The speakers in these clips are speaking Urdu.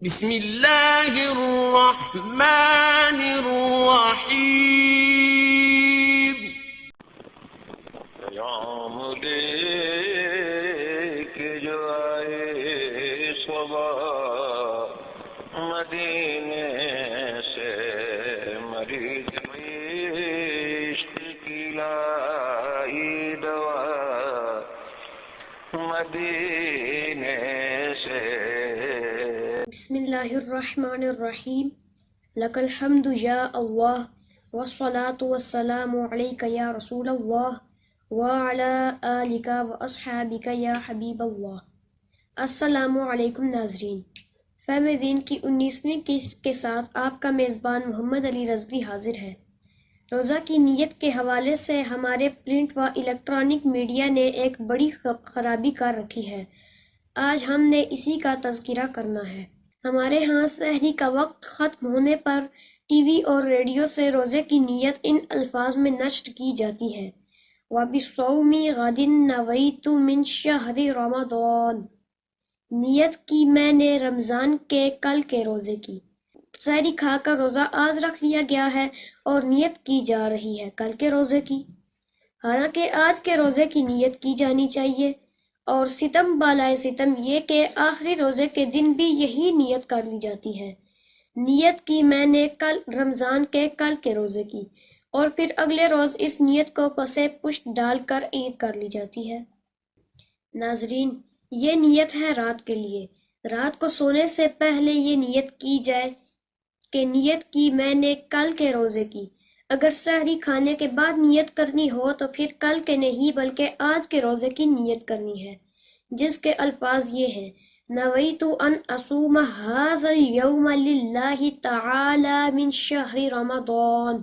بسم اللہ الرحمن الرحیم پیام لے کے جو آئے صبح مدینے سے مریض عشق کی لائی دوا مدینے سے. بسم اللہ الرحمن الرحیم. لک الحمد یا اللہ والصلاة والسلام علیک یا رسول اللہ وعلی آلک واصحابک یا حبیب اللہ. السلام علیکم ناظرین. فہم دین کی 19ویں قسط کے ساتھ آپ کا میزبان محمد علی رضوی حاضر ہے. روزہ کی نیت کے حوالے سے ہمارے پرنٹ و الیکٹرانک میڈیا نے ایک بڑی خرابی کر رکھی ہے. آج ہم نے اسی کا تذکرہ کرنا ہے. ہمارے ہاں سحری کا وقت ختم ہونے پر ٹی وی اور ریڈیو سے روزے کی نیت ان الفاظ میں نشر کی جاتی ہے: وَبِصَوْمِ غَدٍ نَوَيْتُ مِنْ شَهْرِ رَمَضَانَ. نیت کی میں نے رمضان کے کل کے روزے کی. سحری کھا کر روزہ آج رکھ لیا گیا ہے اور نیت کی جا رہی ہے کل کے روزے کی، حالانکہ آج کے روزے کی نیت کی جانی چاہیے. اور ستم بالائے ستم یہ کہ آخری روزے کے دن بھی یہی نیت کر لی جاتی ہے. نیت کی میں نے کل رمضان کے کل کے روزے کی اور پھر اگلے روز اس نیت کو پسے پشت ڈال کر عید کر لی جاتی ہے. ناظرین، یہ نیت ہے رات کے لیے. رات کو سونے سے پہلے یہ نیت کی جائے کہ نیت کی میں نے کل کے روزے کی. اگر سحری کھانے کے بعد نیت کرنی ہو تو پھر کل کے نہیں بلکہ آج کے روزے کی نیت کرنی ہے، جس کے الفاظ یہ ہیں: نویت ان اصوم ھذا اليوم للہ تعالی من شہر رمضان.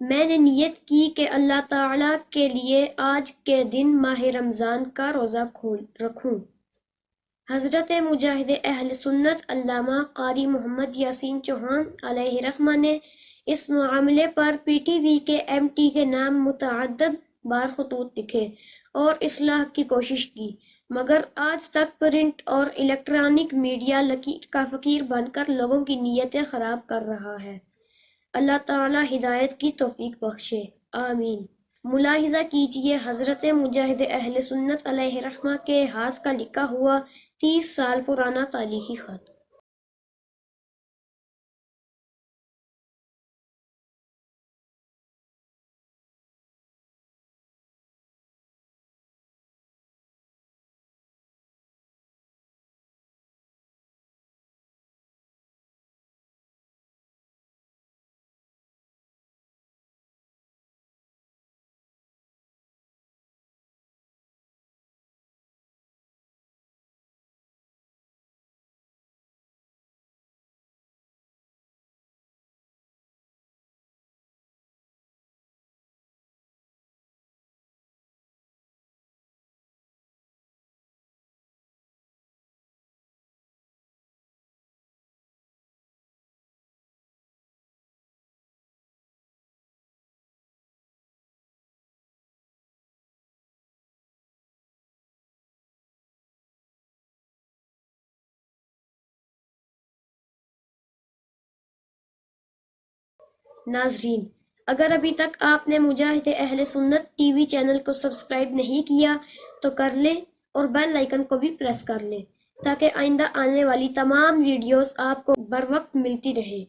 میں نے نیت کی کہ اللہ تعالی کے لیے آج کے دن ماہ رمضان کا روزہ رکھوں. حضرت مجاہد اہل سنت علامہ قاری محمد یاسین چوہان علیہ رحمہ نے اس معاملے پر پی ٹی وی کے ایم ٹی کے نام متعدد بار خطوط لکھے اور اصلاح کی کوشش کی، مگر آج تک پرنٹ اور الیکٹرانک میڈیا لکیر کا فقیر بن کر لوگوں کی نیتیں خراب کر رہا ہے. اللہ تعالی ہدایت کی توفیق بخشے، آمین. ملاحظہ کیجئے حضرت مجاہد اہل سنت علیہ رحمہ کے ہاتھ کا لکھا ہوا 30 سال پرانا تاریخی خط. ناظرین، اگر ابھی تک آپ نے مجاہد اہل سنت ٹی وی چینل کو سبسکرائب نہیں کیا تو کر لیں اور بیل آئیکن کو بھی پریس کر لیں تاکہ آئندہ آنے والی تمام ویڈیوز آپ کو بر وقت ملتی رہے.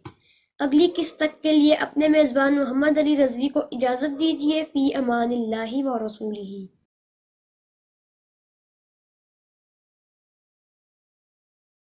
اگلی قسط تک کے لیے اپنے میزبان محمد علی رضوی کو اجازت دیجیے. فی امان اللہ و رسولہ.